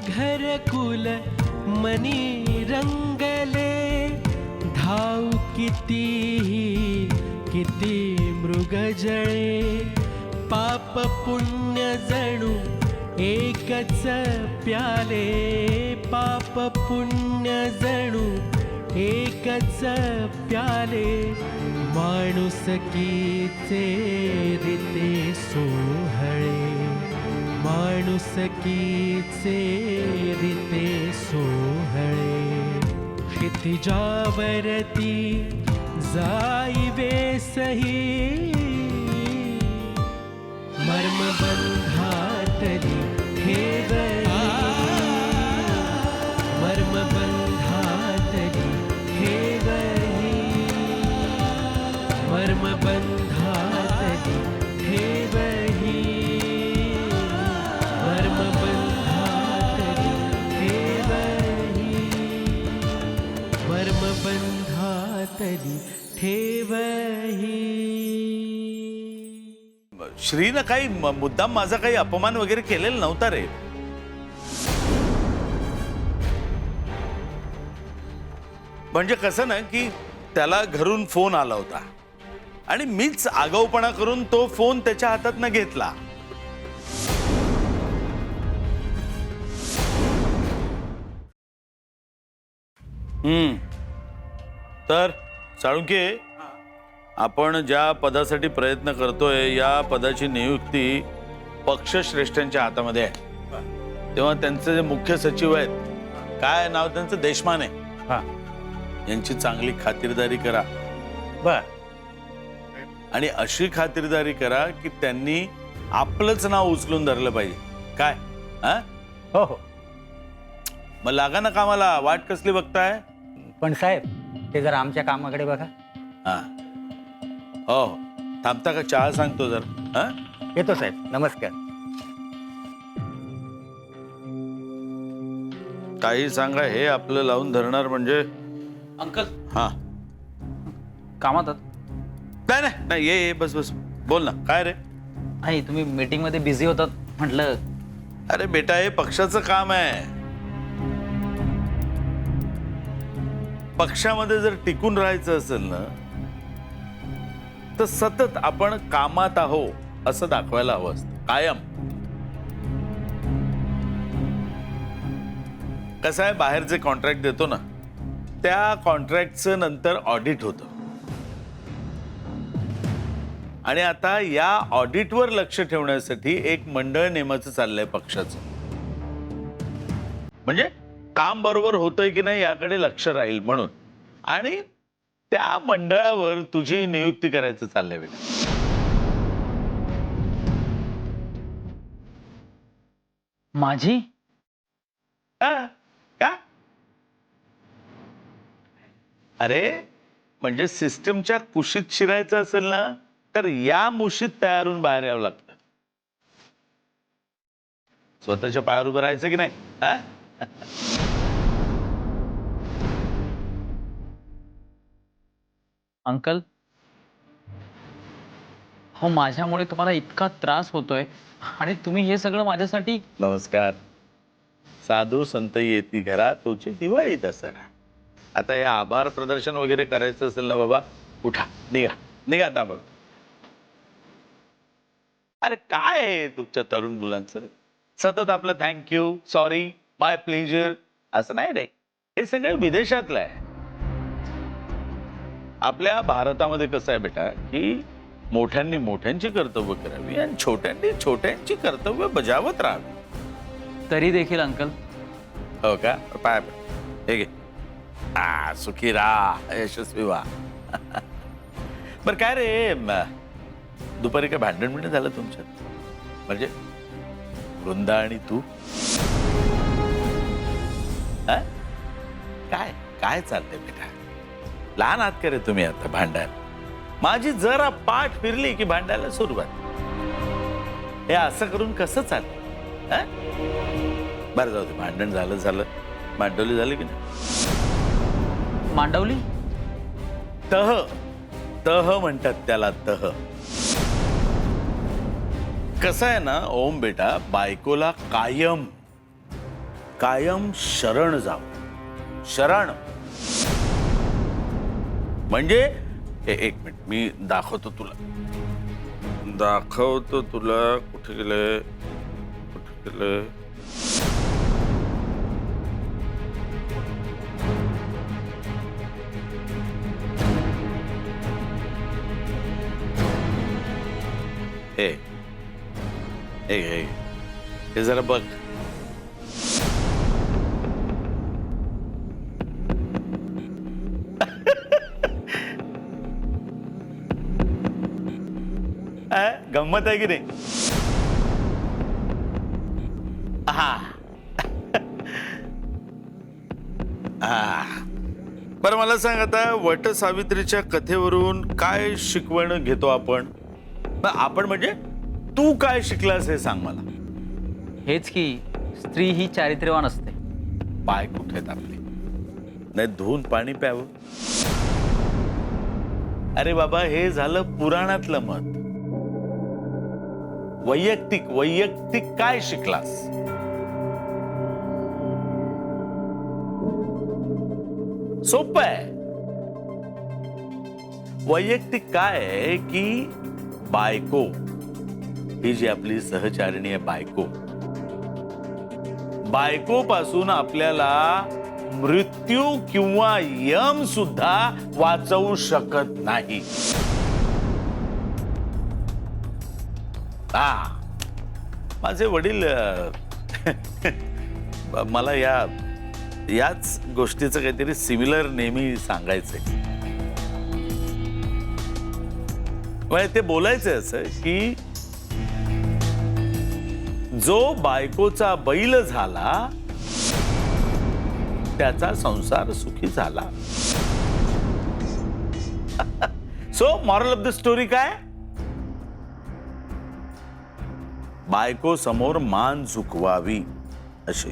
घरकुल मनी रंगले, धाव किती मृग जळे, पाप पुण्य जणू एकच प्याले, पाप पुण्य जणू एकच प्याले, माणुसकीचे रीते सोहळे, माणुसकीचे रीते सोहळे, क्षितिजावरती जाईवे सही, मर्मबंधातली ठेवली, मर्मबंधातली ठेवली, मर्मबंधातली ठेवली, मर्मबंधातली ठेवली, मर्मबंधातली ठेवही. श्रीनं काही मुद्दाम माझा काही अपमान वगैरे केलेला नव्हता रे. म्हणजे कसं ना की त्याला घरून फोन आला होता आणि मीच आगाऊपणा करून तो फोन त्याच्या हातातनं घेतला. तर साळुंके, आपण ज्या पदासाठी प्रयत्न करतोय या पदाची नियुक्ती पक्षश्रेष्ठांच्या हातामध्ये आहे. तेव्हा त्यांचे जे मुख्य सचिव आहेत, काय नाव त्यांचं, देशमाने, यांची चांगली खातिरदारी करा. बर. आणि अशी खातिरदारी करा की त्यांनी आपलंच नाव उचलून धरलं पाहिजे. काय? हो हो. मग लागा ना कामाला, वाट कसली बघताय? पण साहेब, ते जरा आमच्या कामाकडे बघा. हा हो, थांबता का? चहा सांगतो जर. येतो साहेब, नमस्कार. काही सांगा, हे आपलं लावून धरणार म्हणजे. अंकल, हा, कामात नाही नाही नाही, ये बस बस, बोल ना. काय रे? नाही, तुम्ही मीटिंग मध्ये बिझी होतात म्हटलं. अरे बेटा, हे पक्षाचं काम आहे. पक्षामध्ये जर टिकून राहायचं असेल ना तर सतत आपण कामात आहो असं दाखवायला हवं असतं, कायम. कसं आहे, बाहेरचे कॉन्ट्रॅक्ट देतो ना, त्या कॉन्ट्रॅक्टचं नंतर ऑडिट होतं. आणि आता या ऑडिटवर लक्ष ठेवण्यासाठी एक मंडळ नेमाचं चाललंय पक्षाचं. म्हणजे काम बरोबर होतंय की नाही याकडे लक्ष राहील म्हणून. आणि त्या मंडळावर तुझी नियुक्ती करायचं चाललंय बेटा. माझी? का? अरे म्हणजे सिस्टमच्या कुशीत शिरायचं असेल ना तर या मुशीत तयार होऊन बाहेर यावं लागतं. स्वतःच्या पायावर उभं राहायचं की नाही? अंकल, हो, माझ्यामुळे तुम्हाला इतका त्रास होतोय आणि तुम्ही हे सगळं माझ्यासाठी. नमस्कार. साधू संत येती घरा, तुझी दिवाळी दसरा. आता हे आभार प्रदर्शन वगैरे करायचं असेल ना बाबा, उठा, निघा निघा आता बघ. अरे काय आहे तुमच्या तरुण मुलांचं, सतत आपलं थँक्यू, सॉरी, माय प्लेजर असं नाही रे. हे सगळं विदेशातलं आहे. आपल्या भारतामध्ये कसं आहे बेटा की मोठ्यांनी मोठ्यांची कर्तव्य करावी आणि छोट्यांनी छोट्यांची कर्तव्य बजावत राहावी. तरी देखील अंकल. हो का? पाय हे घे. सुखी राहा, यशस्वी व्हा. बर काय रे, दुपारी काय भांडण बिंडण झालं तुमच्यात? म्हणजे वृंदा आणि तू? काय काय चाललंय बेटा? लहान आहात का रे तुम्ही आता भांडायला? माझी जरा पाठ फिरली की भांडायला सुरुवात. हे असं करून कसं चाललं? बरं जाऊ दे, भांडण झालं, मांडवली झाली की नाही? मांडवली? तह तह म्हणतात त्याला, तह. कसं आहे ना ओम बेटा, बायकोला कायम कायम शरण जाव. शरण म्हणजे एक मिनिट मी दाखवतो तुला. कुठे गेले. हे जरा बघ. गंमत आहे की नाही. बरं मला सांग आता वट सावित्रीच्या कथेवरून काय शिकवण घेतो आपण. आपण म्हणजे तू काय शिकलास हे सांग मला. हेच की स्त्री ही चारित्र्यवान असते. पाय कुठे आहेत आपले. नाही धुवून पाणी प्यावं. अरे बाबा हे झालं पुराणातलं मत. वैयक्तिक काय शिकलास. सोपं आहे. वैयक्तिक काय आहे की बायको ही जी आपली सहचारिणी आहे बायको पासून आपल्याला मृत्यू किंवा यम सुद्धा वाचवू शकत नाही. माझे वडील मला याच गोष्टीचं काहीतरी सिमिलर नेहमी सांगायचे. ते बोलायचे असं की जो बायकोचा बैल झाला त्याचा संसार सुखी झाला. So moral of the story काय. बायको समोर मान झुकवावी अशी.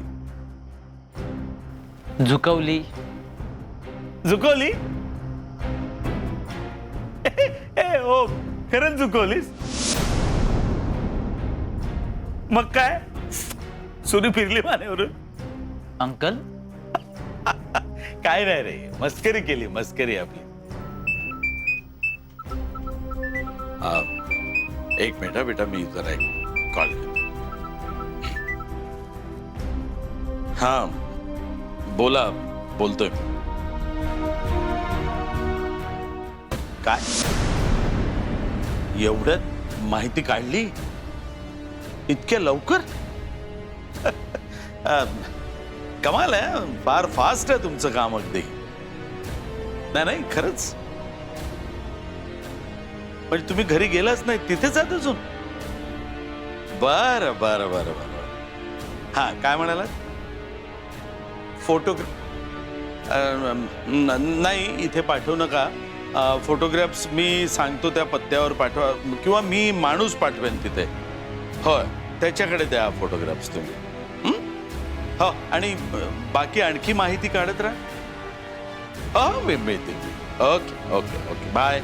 झुकवली ओ खरंच झुकवलीस. मग काय सुरी फिरली मानेवरून. अंकल काय नाही रे मस्करी केली आपली. एक मिनिट बेटा मी जरा कॉल करतो. हा बोलतोय. काय एवढ्यात माहिती काढली इतक्या लवकर. कमाल आहे. फार फास्ट आहे तुमचं काम अगदी. नाही खरंच. म्हणजे तुम्ही घरी गेलाच नाही तिथेच आहात अजून. बर. हा काय म्हणाला. फोटो नाही इथे पाठवू नका. फोटोग्राफ्स मी सांगतो त्या पत्त्यावर पाठवा किंवा मी माणूस पाठवेन तिथे. होय त्याच्याकडे द्या फोटोग्राफ्स तुम्ही. हो आणि बाकी आणखी माहिती काढत राहा. हो मी मिळते. Okay bye.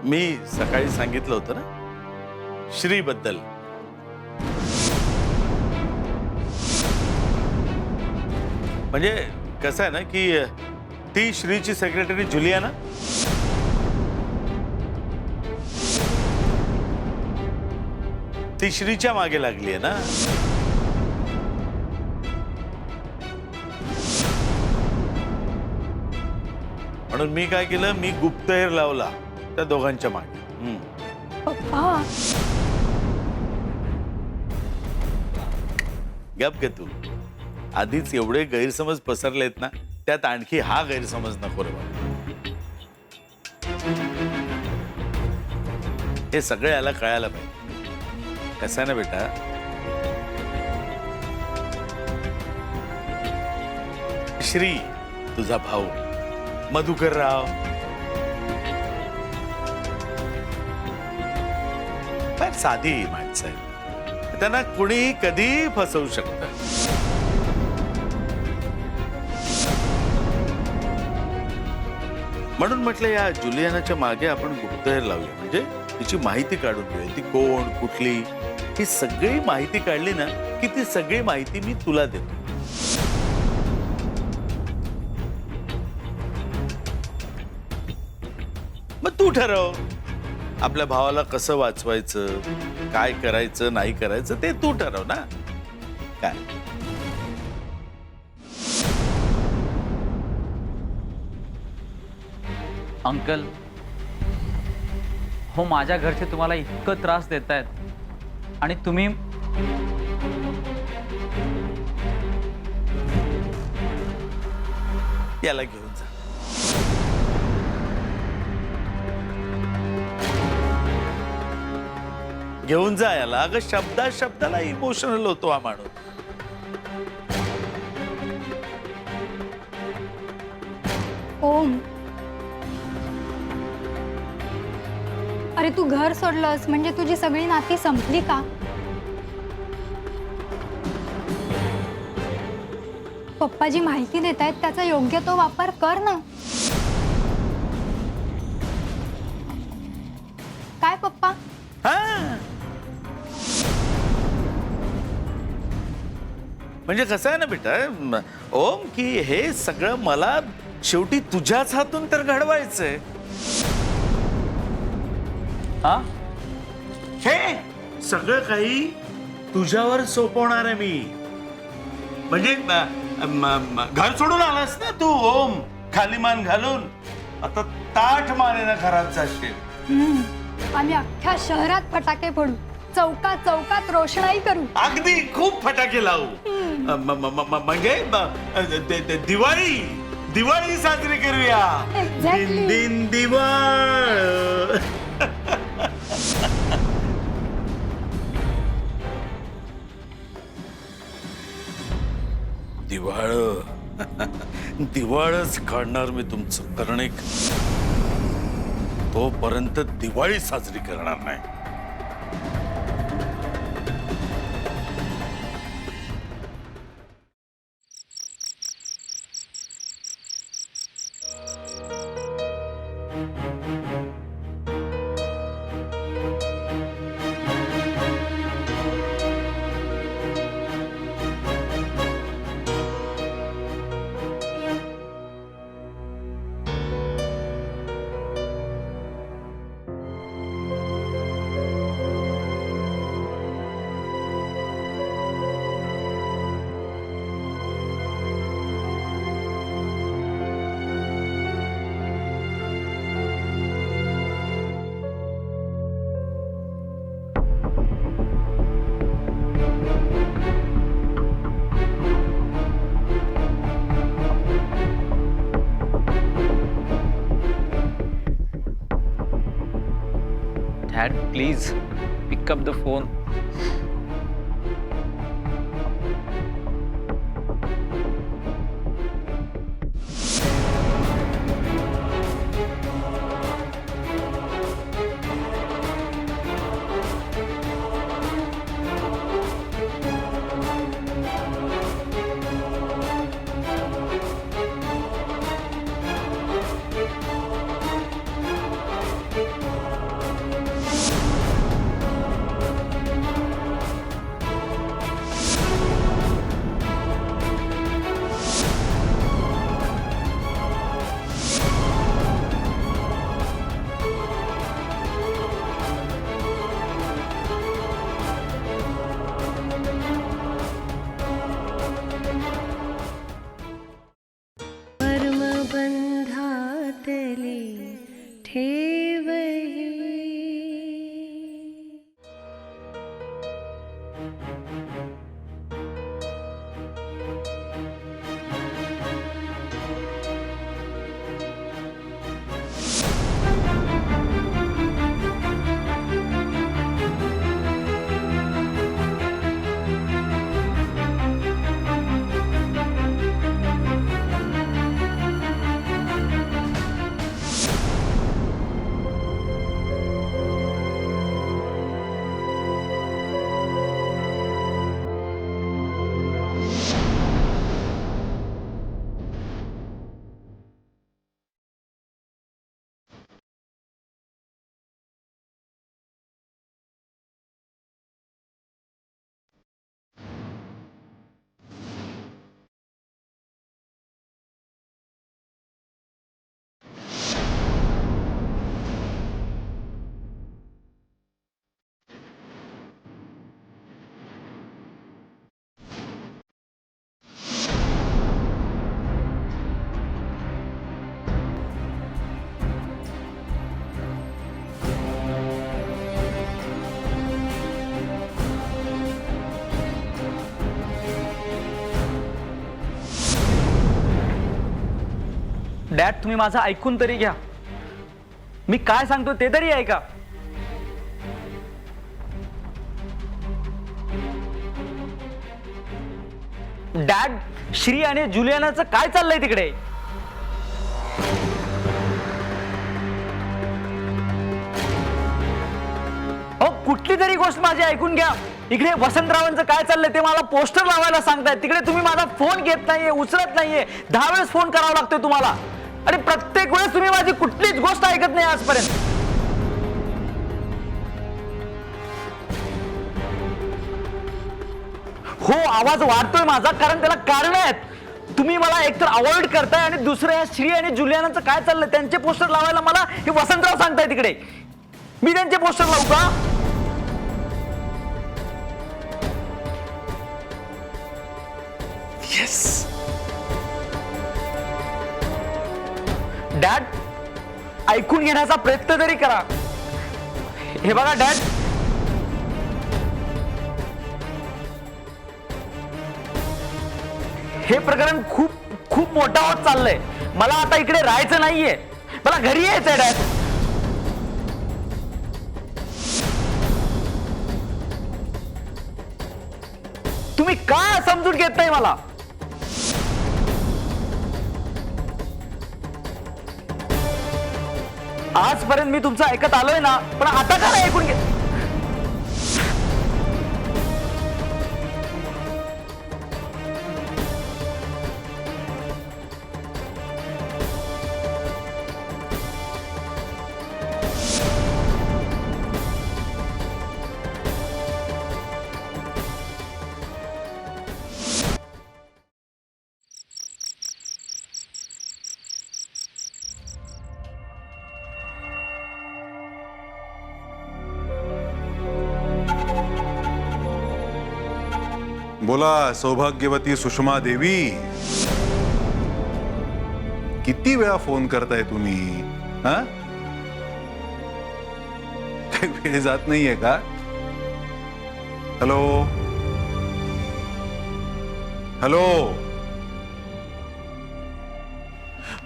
मी सकाळी सांगितलं होतं ना श्री बद्दल. म्हणजे कसं आहे ना की ती श्रीची सेक्रेटरी जुलियाना ती श्रीच्या मागे लागली आहे ना. म्हणून मी काय केलं मी गुप्तहेर लावला त्या दोघांच्या मागे. गप गे तू. आधीच एवढे गैरसमज पसरलेत ना त्यात आणखी हा गैरसमज नको रे. हे सगळं याला कळायला पाहिजे. कसं आहे ना बेटा श्री तुझा भाऊ मधुकरराव फार साधी माणसं आहे. त्यांना कुणीही कधीही फसवू शकतं. म्हणून म्हटलं या जुलियानाच्या मागे आपण गुप्तहेर लावूया, म्हणजे तिची माहिती काढून घेऊया. ती कोण, कुठली, ही सगळी माहिती काढली ना की ती सगळी माहिती मी तुला देतो. मग तू ठरव आपल्या भावाला कसं वाचवायचं, काय करायचं नाही करायचं ते तू ठरव ना. काय अंकल, हो माझ्या घरचे तुम्हाला इतकं त्रास देत आहेत आणि तुम्ही याला घेऊन जा. घेऊन जा याला. अगं शब्दा शब्दाला इमोशनल होतो हा माणूस. ओम, अरे तू घर सोडलंस म्हणजे तुझी सगळी नाती संपली का? पप्पा जी माहिती देत आहेत त्याचा योग्य तो वापर कर ना. काय पप्पा? हा म्हणजे कसं आहे ना बेटा ओम, की हे सगळं मला शेवटी तुझ्याच हातून तर घडवायचंय. हा हे सगळं काही तुझ्यावर सोपवणार आहे मी. म्हणजे घर सोडून आलास ना तू ओम, खाली मान घालून, आता ताठ मानेनं घरात जाशील. आम्ही अख्ख्या शहरात फटाके फोडू, चौकात चौकात रोषणाई करू. अगदी खूप फटाके लावू. म्हणजे दिवाळी दिवाळी साजरी करूया. Exactly. दिन दिन दिवाळ. दिवाळ दिवाळच काढणार मी तुमचं कर्णिक. तोपर्यंत दिवाळी साजरी करणार नाही. Dad, please pick up the phone. कर्मबंधातले ठेवही. डॅड तुम्ही माझं ऐकून तरी घ्या. मी काय सांगतो ते तरी ऐका. डॅड, श्री आणि जुलियानाचं काय चाललंय तिकडे? कुठली तरी गोष्ट माझी ऐकून घ्या. इकडे वसंतरावांचं काय चाललंय ते मला पोस्टर लावायला सांगताय. तिकडे तुम्ही माझा फोन घेत नाहीये, उचलत नाहीये. 10 वेळेस फोन करावा लागतोय तुम्हाला आणि प्रत्येक वेळेस तुम्ही माझी कुठलीच गोष्ट ऐकत नाही आजपर्यंत. हो, आवाज वाढतोय माझा कारण त्याला कारण आहेत. तुम्ही मला एकतर अवॉइड करताय आणि दुसऱ्या श्री आणि जुलियानाचं काय चाललंय त्यांचे पोस्टर लावायला मला हे वसंतराव सांगताय तिकडे. मी त्यांचे पोस्टर लावू का? येस डॅड, ऐकून घेण्याचा प्रयत्न तरी करा. हे बघा डॅड, हे प्रकरण खूप खूप मोठा होत चाललंय. मला आता इकडे राहायचं नाहीये, मला घरी यायचंय डॅड. तुम्ही का समजून घेत नाही मला? आजपर्यंत मी तुमचं ऐकत आलोय ना, पण आता का नाही ऐकून घेत? बोला सौभाग्यवती सुषमा देवी, किती वेळा फोन करताय तुम्ही? हा, काही वेळ जात नाहीये का? हॅलो हॅलो,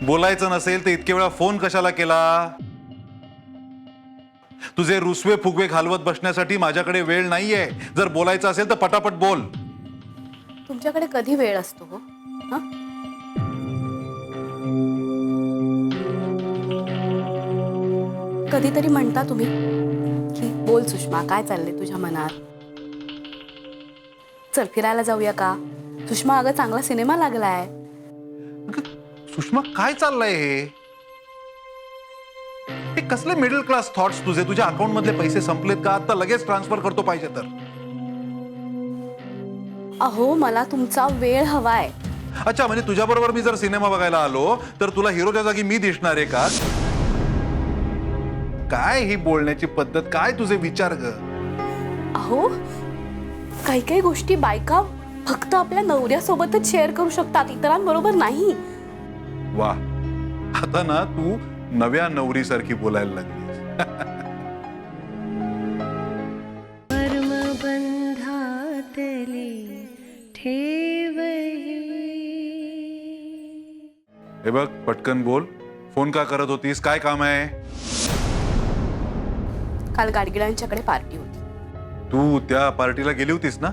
बोलायचं नसेल तर इतके वेळा फोन कशाला केला? तुझे रुसवे फुगवे घालवत बसण्यासाठी माझ्याकडे वेळ नाहीये. जर बोलायचं असेल तर पटापट बोल. तुमच्याकडे कधी वेळ असतो हो? कधीतरी म्हणता तुम्ही की बोल सुषमा, काय चाललंय तुझ्या मनात? चल फिरायला जाऊया का? सुषमा, अगं चांगला सिनेमा लागलाय. सुषमा, काय चाललंय हे कसले मिडल क्लास थॉट्स तुझे? तुझ्या अकाउंट मधले पैसे संपलेत का? आता लगेच ट्रान्सफर करतो पाहिजे तर. अहो, मला तुमचा वेळ हवाय. अच्छा, म्हणजे तुझ्या बरोबर मी जर सिनेमा बघायला आलो तर तुला हिरोच्या जागी मी दिसणार आहे का? काय ही बोलण्याची पद्धत? काय तुझे विचार ग? अहो, काही काही गोष्टी बायका फक्त आपल्या नवऱ्यासोबतच शेअर करू शकतात, इतरांबरोबर नाही. वा, आता ना तू नव्या नवरीसारखी बोलायला लागलीस. हे बघ, पटकन बोल. फोन का करत होतीस? काय काम आहे? काल गाडगिळांच्याकडे पार्टी होती. तू त्या पार्टीला गेली होतीस ना?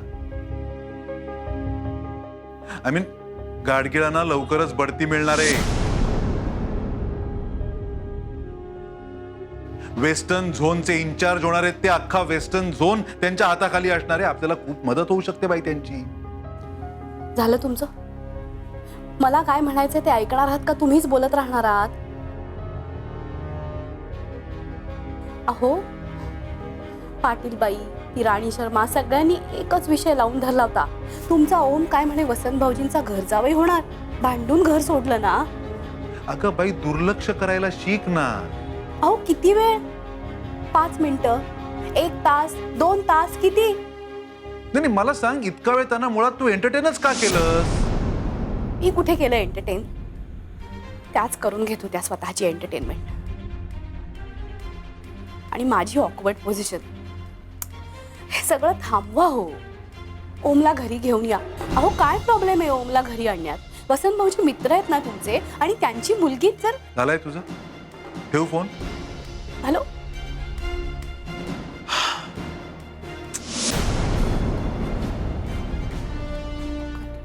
आय मीन, गाडगिळांना लवकरच बढती मिळणार आहे. वेस्टर्न झोनचे इन्चार्ज होणार आहेत ते. अख्खा वेस्टर्न झोन त्यांच्या हाताखाली असणार आहे. आपल्याला खूप मदत होऊ शकते बाई त्यांची. झालं तुमचं? मला काय म्हणायचं ते ऐकणार आहात का तुम्हीच बोलत राहणार आहात? अहो, पाटील बाई, ती राणी शर्मा सगळ्यांनी एकच विषय लावून धरला होता. तुमचा ओम काय म्हणे, वसंत भाऊजींचा घर जावई होणार. भांडून घर सोडलं ना. अगं बाई, दुर्लक्ष करायला शिक ना. अहो, किती वेळ? 5 मिनिटं, 1 तास, 2 तास, किती? नाही, मला सांग, इतका वेळ त्यांना मुळात तू एंटरटेनच का केलंस? मी कुठे केलं एंटरटेन? त्याच करून घेत होत्या स्वतःची एंटरटेनमेंट. आणि माझी ऑकवर्ड पोझिशन. हे सगळं थांबवा हो. ओमला घरी घेऊन या. अहो, काय प्रॉब्लेम आहे ओमला घरी आणण्यात? वसंत भाऊचे मित्र आहेत ना तुमचे, आणि त्यांची मुलगी जर. झालाय तुझं? ठेव फोन. हॅलो,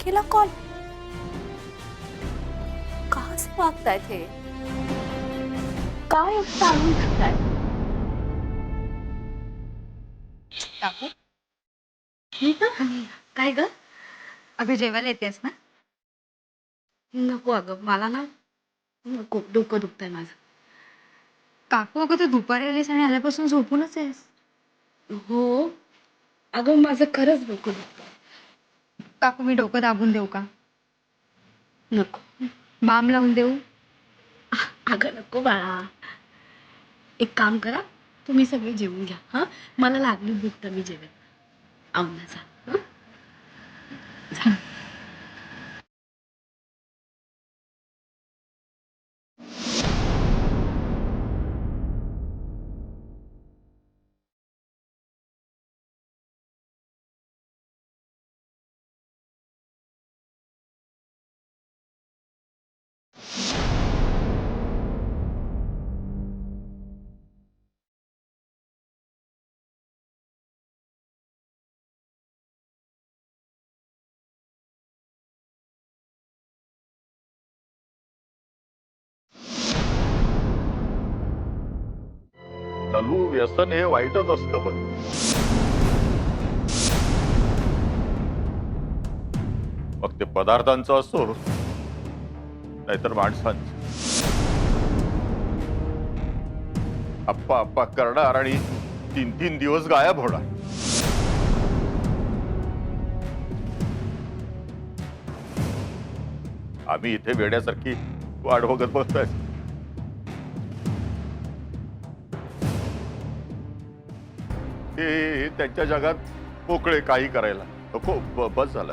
केला कॉल. का असे वागतायत हे? काय सांगून शकताय? काकू काय ग? अगं जेवायला येतेस ना? नको अगं, मला ना नको, डोकं दुखतंय माझं. काकू अगं तू दुपारी आलीस आणि आल्यापासून झोपूनच आहेस. हो अगं, माझं खरंच डोकं दुखतंय. काकू मी डोकं दाबून देऊ का? नको बाम लावून देऊ? अगं नको बाळा. एक काम करा, तुम्ही सगळे जेवून घ्या. हा, मला लागली भूक तर मी जेवेन. आवडा जा. चालू व्यसन हे वाईटच असतं पण. मग ते पदार्थांचं असो नाहीतर माणसांचं. अप्पा अप्पा करणार आणि 3-3 दिवस गायब होणार. आम्ही इथे वेड्यासारखी वाट बघत बसतोय. ते त्यांच्या जगात मोकळे काही करायला नको. बस झालं.